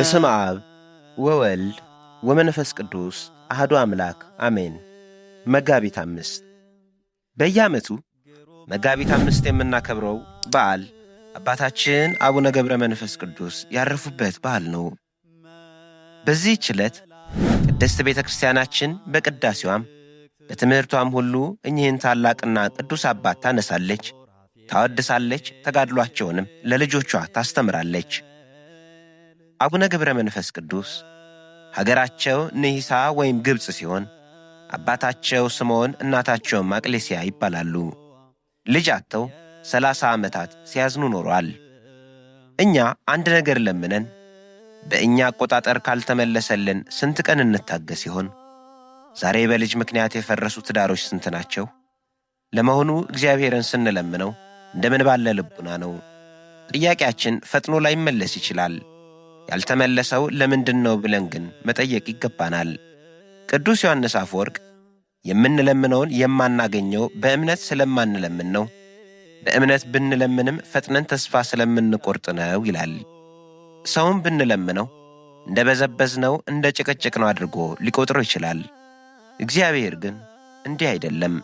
በስመ አብ ወወልድ ወመንፈስ ቅዱስ አሐዱ አምላክ አሜን። መጋቢት 5 በየዓመቱ መጋቢት 5 የምናከብረው በዓል አባታችን አቡነ ገብረ መንፈስ ቅዱስ ያረፉበት በዓል ነው። በዚህች ዕለት ቅድስት ቤተ ክርስቲያናችን በቅዳሴዋም በትምህርቷም ሁሉ እኚህን ታላቅና ቅዱስ አባት ታነሳለች፣ ታወድሳለች፣ ተጋድሏቸውንም ለልጆቿ ታስተምራለች። አቡነ ገብረ መንፈስ ቅዱስ ሀገራቸው ንሂሳ ወይም ግብፅ ሲሆን አባታቸው ስምዖን እናታቸውም አቅሌስያ ይባላሉ። ልጅ አጥተው 30 ዓመታት ሲያዝኑ ኖረዋል። እኛ አንድ ነገር ለምነን በእኛ አቆጣጠር ካልተመለሰልን ስንት ቀን እንታገስ ይሆን? ዛሬ በልጅ ምክንያት የፈረሱ ትዳሮች ስንት ናቸው? ለመሆኑ እግዚአብሔርን ስንለምነው እንደምን ባለ ልቡና ነው? ጥያቄያችን ፈጥኖ ላይመለስ ይችላል። ያልተመለሰው ለምንድን ነው ብለን ግን መጠየቅ ይገባናል። ቅዱስ ዮሐንስ አፈወርቅ የምንለምነውን የማናገኘው በእምነት ስለማንለምን ነው፣ በእምነት ብንለምንም ፈጥነን ተስፋ ስለምንቆርጥ ነው ይላል። ሰውም ብንለምነው እንደ በዘበዝነው እንደ ጭቅጭቅነው አድርጎ ሊቆጥረው ይችላል። እግዚአብሔር ግን እንዲህ አይደለም።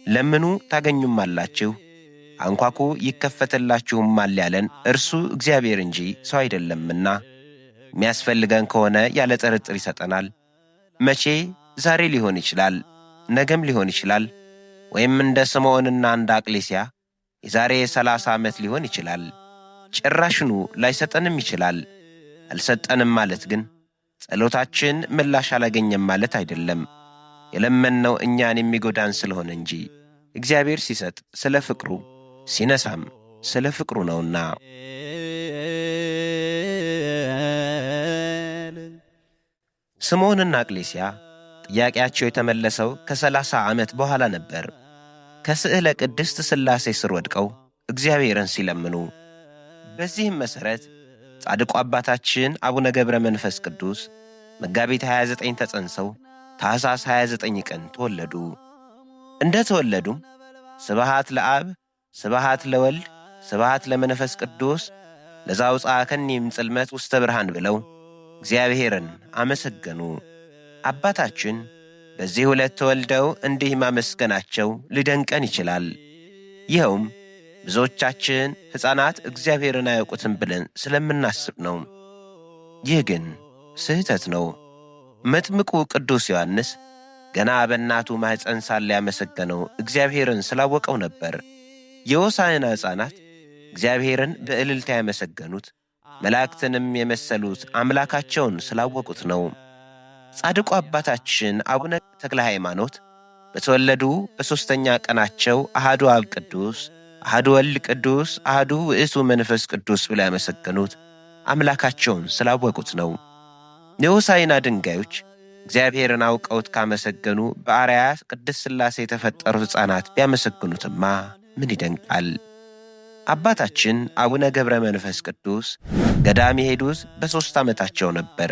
ለምኑ ታገኙማላችሁ፣ አንኳኩ ይከፈትላችሁማል ያለን እርሱ እግዚአብሔር እንጂ ሰው አይደለምና የሚያስፈልገን ከሆነ ያለ ጥርጥር ይሰጠናል። መቼ? ዛሬ ሊሆን ይችላል፣ ነገም ሊሆን ይችላል፣ ወይም እንደ ስምዖንና እንደ አቅሌስያ የዛሬ 30 ዓመት ሊሆን ይችላል። ጭራሽኑ ላይሰጠንም ይችላል። አልሰጠንም ማለት ግን ጸሎታችን ምላሽ አላገኘም ማለት አይደለም። የለመንነው እኛን የሚጎዳን ስለሆነ እንጂ እግዚአብሔር ሲሰጥ ስለ ፍቅሩ፣ ሲነሳም ስለ ፍቅሩ ነውና። ስምዖንና አቅሌስያ ጥያቄያቸው የተመለሰው ከ30 ዓመት በኋላ ነበር። ከስዕለ ቅድስት ሥላሴ ስር ወድቀው እግዚአብሔርን ሲለምኑ። በዚህም መሠረት ጻድቁ አባታችን አቡነ ገብረ መንፈስ ቅዱስ መጋቢት 29 ተጸንሰው ታኅሳስ 29 ቀን ተወለዱ። እንደ ተወለዱም ስብሃት ለአብ ስብሃት ለወልድ ስብሃት ለመንፈስ ቅዱስ ለዛውፃከኒም ጽልመት ውስተ ብርሃን ብለው እግዚአብሔርን አመሰገኑ። አባታችን በዚህ ዕለት ተወልደው እንዲህ ማመስገናቸው ሊደንቀን ይችላል። ይኸውም ብዙዎቻችን ሕፃናት እግዚአብሔርን አያውቁትም ብለን ስለምናስብ ነው። ይህ ግን ስህተት ነው። መጥምቁ ቅዱስ ዮሐንስ ገና በእናቱ ማኅፀን ሳለ ያመሰገነው እግዚአብሔርን ስላወቀው ነበር። የሆሳዕና ሕፃናት እግዚአብሔርን በእልልታ ያመሰገኑት መላእክትንም የመሰሉት አምላካቸውን ስላወቁት ነው። ጻድቁ አባታችን አቡነ ተክለ ሃይማኖት በተወለዱ በሦስተኛ ቀናቸው አሐዱ አብ ቅዱስ፣ አሐዱ ወልድ ቅዱስ፣ አሐዱ ውእቱ መንፈስ ቅዱስ ብለው ያመሰገኑት አምላካቸውን ስላወቁት ነው። የሆሳዕና ድንጋዮች እግዚአብሔርን አውቀውት ካመሰገኑ በአርአያ ቅድስት ሥላሴ የተፈጠሩ ሕፃናት ቢያመሰግኑትማ ምን ይደንቃል! አባታችን አቡነ ገብረ መንፈስ ቅዱስ ገዳም የሄዱት በ3 ዓመታቸው ነበር።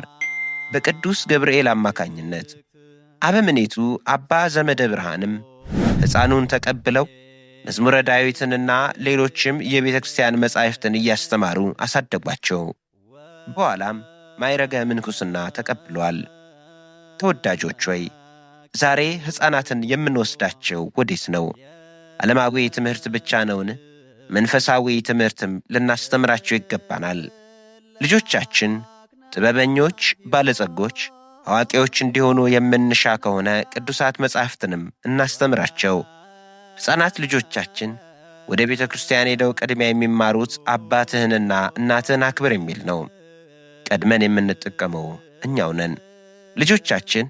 በቅዱስ ገብርኤል አማካኝነት አበምኔቱ አባ ዘመደ ብርሃንም ሕፃኑን ተቀብለው መዝሙረ ዳዊትንና ሌሎችም የቤተ ክርስቲያን መጻሕፍትን እያስተማሩ አሳደጓቸው። በኋላም ማዕረገ ምንኩስና ተቀብለዋል። ተወዳጆች ሆይ ዛሬ ሕፃናትን የምንወስዳቸው ወዴት ነው? ዓለማዊ ትምህርት ብቻ ነውን? መንፈሳዊ ትምህርትም ልናስተምራቸው ይገባናል። ልጆቻችን ጥበበኞች፣ ባለጸጎች፣ አዋቂዎች እንዲሆኑ የምንሻ ከሆነ ቅዱሳት መጻሕፍትንም እናስተምራቸው። ሕፃናት ልጆቻችን ወደ ቤተ ክርስቲያን ሄደው ቅድሚያ የሚማሩት አባትህንና እናትህን አክብር የሚል ነው። ቀድመን የምንጠቀመው እኛው ነን። ልጆቻችን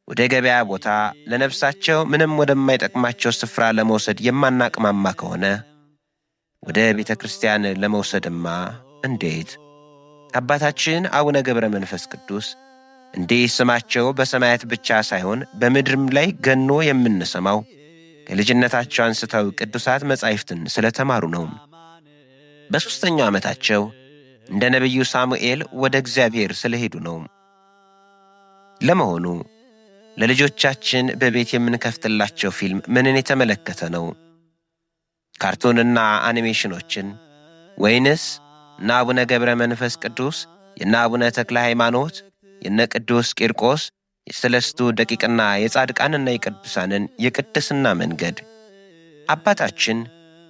ወደ ገበያ ቦታ ለነፍሳቸው ምንም ወደማይጠቅማቸው ስፍራ ለመውሰድ የማናቅማማ ከሆነ ወደ ቤተ ክርስቲያን ለመውሰድማ እንዴት? አባታችን አቡነ ገብረ መንፈስ ቅዱስ እንዲህ ስማቸው በሰማያት ብቻ ሳይሆን በምድርም ላይ ገኖ የምንሰማው ከልጅነታቸው አንስተው ቅዱሳት መጻሕፍትን ስለተማሩ ነው። በ3ኛው ዓመታቸው እንደ ነቢዩ ሳሙኤል ወደ እግዚአብሔር ስለሄዱ ነው። ለመሆኑ ለልጆቻችን በቤት የምንከፍትላቸው ፊልም ምንን የተመለከተ ነው? ካርቱንና አኒሜሽኖችን ወይንስ እና አቡነ ገብረ መንፈስ ቅዱስ የነ አቡነ ተክለ ሃይማኖት፣ የነ ቅዱስ ቂርቆስ፣ የሰለስቱ ደቂቅና የጻድቃንና የቅዱሳንን የቅድስና መንገድ አባታችን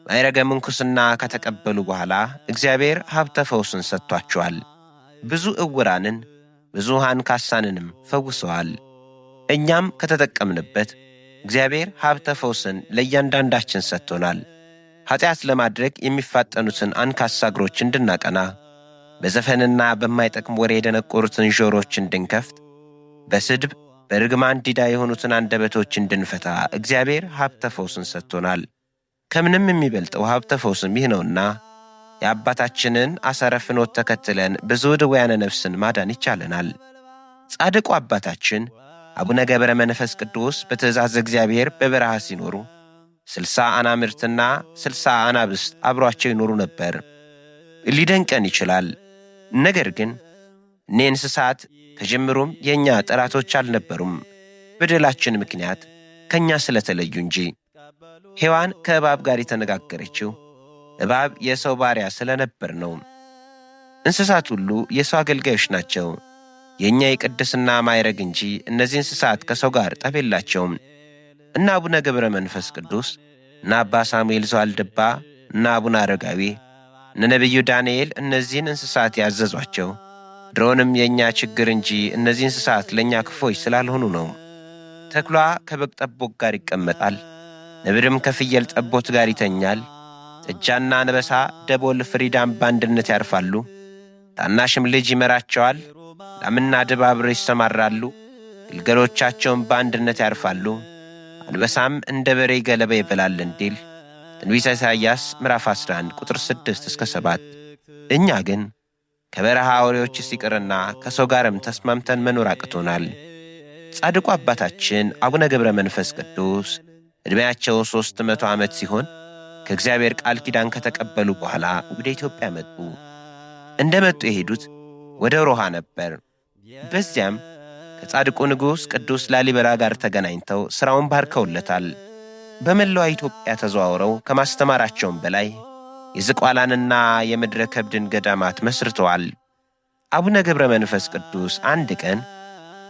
ማዕረገ ምንኩስና ከተቀበሉ በኋላ እግዚአብሔር ሀብተ ፈውስን ሰጥቷቸዋል። ብዙ ዕውራንን ብዙ አንካሳንንም ፈውሰዋል። እኛም ከተጠቀምንበት እግዚአብሔር ሀብተ ፈውስን ለእያንዳንዳችን ሰጥቶናል። ኃጢአት ለማድረግ የሚፋጠኑትን አንካሳ እግሮች እንድናቀና፣ በዘፈንና በማይጠቅም ወሬ የደነቆሩትን ጆሮች እንድንከፍት፣ በስድብ በርግማን ዲዳ የሆኑትን አንደበቶች እንድንፈታ እግዚአብሔር ሀብተ ፈውስን ሰጥቶናል። ከምንም የሚበልጠው ሀብተ ፈውስም ይህ ነውና የአባታችንን አሰረ ፍኖት ተከትለን ብዙ ድውያነ ነፍስን ማዳን ይቻለናል። ጻድቁ አባታችን አቡነ ገብረ መንፈስ ቅዱስ በትእዛዝ እግዚአብሔር በበረሃ ሲኖሩ 60 አናምርትና 60 አናብስት አብሯቸው ይኖሩ ነበር። ሊደንቀን ይችላል። ነገር ግን እኔ እንስሳት ከጀምሩም የእኛ ጠላቶች አልነበሩም፣ በደላችን ምክንያት ከእኛ ስለተለዩ እንጂ። ሔዋን ከእባብ ጋር የተነጋገረችው እባብ የሰው ባሪያ ስለነበር ነው። እንስሳት ሁሉ የሰው አገልጋዮች ናቸው። የእኛ የቅድስና ማዕረግ እንጂ እነዚህ እንስሳት ከሰው ጋር ጠብ የላቸውም። እና አቡነ ገብረ መንፈስ ቅዱስ እና አባ ሳሙኤል ዘዋልድባ እና አቡነ አረጋዊ እነ ነቢዩ ዳንኤል እነዚህን እንስሳት ያዘዟቸው ድሮንም የእኛ ችግር እንጂ እነዚህ እንስሳት ለእኛ ክፎች ስላልሆኑ ነው። ተኩላ ከበግ ጠቦት ጋር ይቀመጣል፣ ነብርም ከፍየል ጠቦት ጋር ይተኛል። ጥጃና አንበሳ፣ ደቦል፣ ፍሪዳም በአንድነት ያርፋሉ። ታናሽም ልጅ ይመራቸዋል። ላምና ድብ አብረው ይሰማራሉ፣ ግልገሎቻቸውን በአንድነት ያርፋሉ። አንበሳም እንደ በሬ ገለባ ይበላል እንዲል ትንቢተ ኢሳይያስ ምዕራፍ 11 ቁጥር 6-7። እኛ ግን ከበረሃ አውሬዎች ሲቀርና ከሰው ጋርም ተስማምተን መኖር አቅቶናል። ጻድቁ አባታችን አቡነ ገብረ መንፈስ ቅዱስ ዕድሜያቸው 300 ዓመት ሲሆን ከእግዚአብሔር ቃል ኪዳን ከተቀበሉ በኋላ ወደ ኢትዮጵያ መጡ። እንደመጡ የሄዱት ወደ ሮሃ ነበር። በዚያም ከጻድቁ ንጉሥ ቅዱስ ላሊበላ ጋር ተገናኝተው ሥራውን ባርከውለታል። በመላዋ ኢትዮጵያ ተዘዋውረው ከማስተማራቸውም በላይ የዝቋላንና የምድረ ከብድን ገዳማት መስርተዋል። አቡነ ገብረ መንፈስ ቅዱስ አንድ ቀን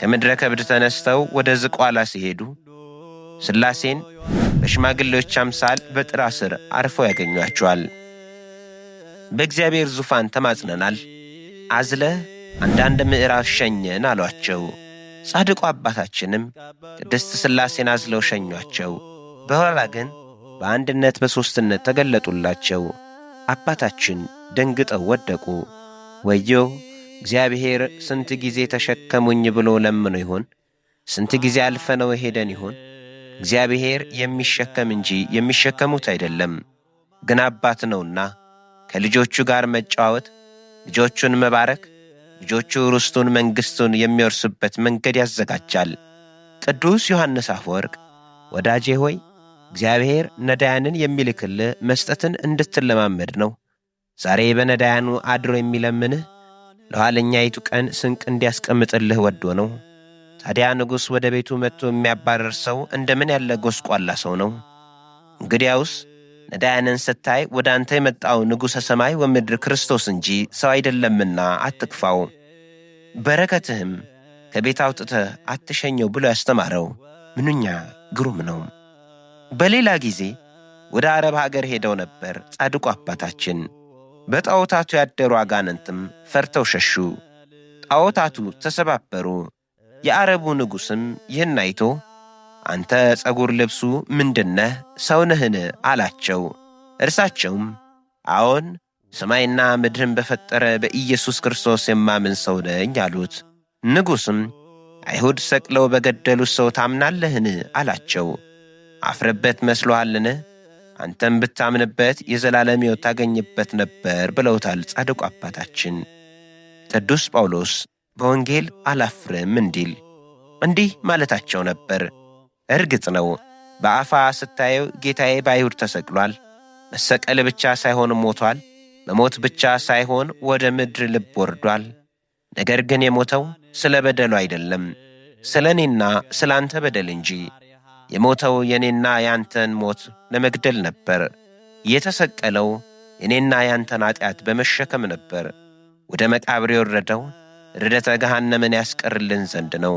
ከምድረ ከብድ ተነስተው ወደ ዝቋላ ሲሄዱ ሥላሴን በሽማግሌዎች አምሳል በጥራ ስር አርፈው ያገኟቸዋል። በእግዚአብሔር ዙፋን ተማጽነናል፣ አዝለህ አንዳንድ ምዕራፍ ሸኘን አሏቸው። ጻድቁ አባታችንም ቅድስት ሥላሴን አዝለው ሸኟቸው። በኋላ ግን በአንድነት በሦስትነት ተገለጡላቸው። አባታችን ደንግጠው ወደቁ። ወየው እግዚአብሔር ስንት ጊዜ ተሸከሙኝ ብሎ ለምኖ ይሆን? ስንት ጊዜ አልፈነው ሄደን ይሆን? እግዚአብሔር የሚሸከም እንጂ የሚሸከሙት አይደለም። ግን አባት ነውና ከልጆቹ ጋር መጫወት፣ ልጆቹን መባረክ፣ ልጆቹ ርስቱን መንግሥቱን የሚወርሱበት መንገድ ያዘጋጃል። ቅዱስ ዮሐንስ አፈወርቅ ወዳጄ ሆይ እግዚአብሔር ነዳያንን የሚልክልህ መስጠትን እንድትለማመድ ነው። ዛሬ በነዳያኑ አድሮ የሚለምንህ ለኋለኛይቱ ቀን ስንቅ እንዲያስቀምጥልህ ወዶ ነው። ታዲያ ንጉሥ ወደ ቤቱ መጥቶ የሚያባረር ሰው እንደምን ያለ ጎስቋላ ሰው ነው? እንግዲያውስ ነዳያንን ስታይ ወደ አንተ የመጣው ንጉሠ ሰማይ ወምድር ክርስቶስ እንጂ ሰው አይደለምና አትክፋው። በረከትህም ከቤት አውጥተህ አትሸኘው ብሎ ያስተማረው ምንኛ ግሩም ነው። በሌላ ጊዜ ወደ አረብ ሀገር ሄደው ነበር ጻድቁ አባታችን። በጣዖታቱ ያደሩ አጋንንትም ፈርተው ሸሹ። ጣዖታቱ ተሰባበሩ። የአረቡ ንጉሥም ይህን አይቶ አንተ ጸጉር ልብሱ ምንድነህ? ሰው ነህን? አላቸው። እርሳቸውም አዎን ሰማይና ምድርን በፈጠረ በኢየሱስ ክርስቶስ የማምን ሰው ነኝ አሉት። ንጉሥም አይሁድ ሰቅለው በገደሉት ሰው ታምናለህን? አላቸው። አፍረበት መስሎሃልን? አንተም ብታምንበት የዘላለም ሕይወት ታገኝበት ነበር ብለውታል ጻድቁ አባታችን። ቅዱስ ጳውሎስ በወንጌል አላፍርም እንዲህ ማለታቸው ነበር። እርግጥ ነው በአፋ ስታየው ጌታዬ በአይሁድ ተሰቅሏል። መሰቀል ብቻ ሳይሆን ሞቷል። መሞት ብቻ ሳይሆን ወደ ምድር ልብ ወርዷል። ነገር ግን የሞተው ስለ በደሉ አይደለም፣ ስለ እኔና ስለ አንተ በደል እንጂ። የሞተው የኔና ያንተን ሞት ለመግደል ነበር። የተሰቀለው የኔና ያንተን ኃጢአት በመሸከም ነበር። ወደ መቃብር የወረደው ርደተ ገሃነምን ያስቀርልን ዘንድ ነው።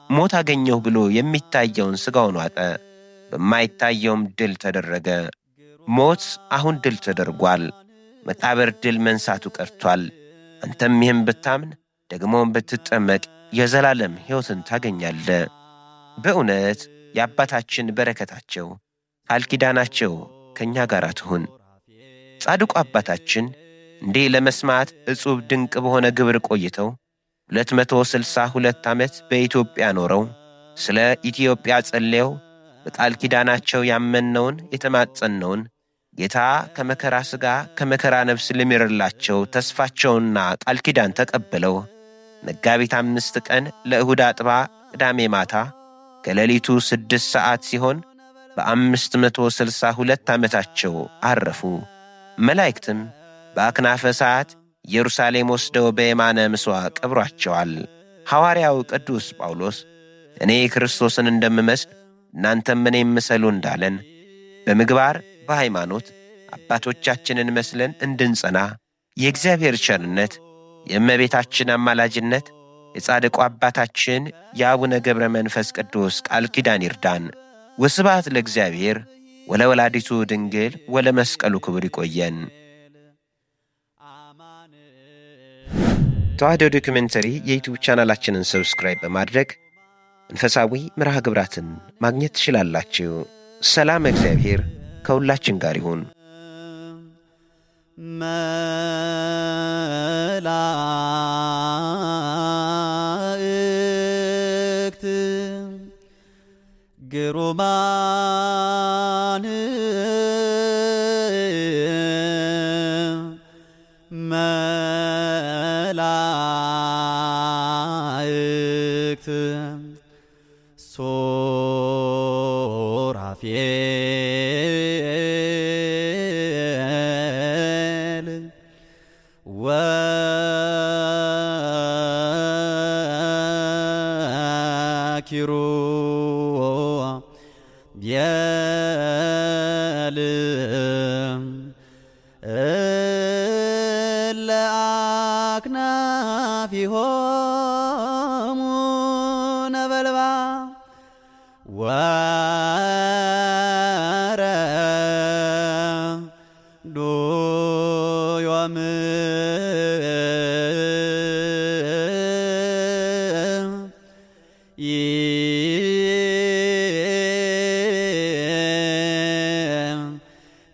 ሞት አገኘሁ ብሎ የሚታየውን ሥጋውን ዋጠ፣ በማይታየውም ድል ተደረገ። ሞት አሁን ድል ተደርጓል። መቃብር ድል መንሳቱ ቀርቷል። አንተም ይህን ብታምን ደግሞም ብትጠመቅ የዘላለም ሕይወትን ታገኛለህ። በእውነት የአባታችን በረከታቸው ቃል ኪዳናቸው ከእኛ ጋር ትሁን። ጻድቁ አባታችን እንዲህ ለመስማት ዕጹብ ድንቅ በሆነ ግብር ቆይተው 262 ዓመት በኢትዮጵያ ኖረው ስለ ኢትዮጵያ ጸልየው በቃል ኪዳናቸው ያመንነውን የተማጸንነውን ጌታ ከመከራ ሥጋ ከመከራ ነፍስ ልሚርላቸው ተስፋቸውና ቃል ኪዳን ተቀብለው መጋቢት 5 ቀን ለእሁድ አጥባ ቅዳሜ ማታ ከሌሊቱ 6 ሰዓት ሲሆን በ562 ዓመታቸው አረፉ። መላእክትም በአክናፈ ሰዓት ኢየሩሳሌም ወስደው በየማነ ምሥዋ ቀብሯቸዋል። ሐዋርያው ቅዱስ ጳውሎስ እኔ ክርስቶስን እንደምመስል እናንተም እኔን ምሰሉ እንዳለን በምግባር በሃይማኖት አባቶቻችንን መስለን እንድንጸና የእግዚአብሔር ቸርነት የእመቤታችን አማላጅነት የጻድቁ አባታችን የአቡነ ገብረ መንፈስ ቅዱስ ቃል ኪዳን ይርዳን። ወስብሐት ለእግዚአብሔር ወለወላዲቱ ድንግል ወለመስቀሉ ክቡር። ይቆየን። ተዋሕዶ ዶክመንተሪ የዩቲዩብ ቻናላችንን ሰብስክራይብ በማድረግ መንፈሳዊ መርሃ ግብራትን ማግኘት ትችላላችሁ። ሰላም እግዚአብሔር ከሁላችን ጋር ይሁን። መላእክት ግሩማን መላእክት ሱራፌል ወኪሩቤል እለ አክናፊሆሙ ነበልባል ወረዶዮም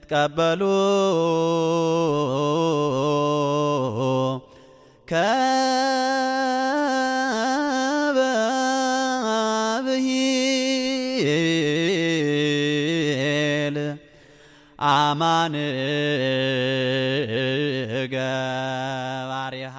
ይትቀበሉ ከበብሂል አማን ገባሪሃ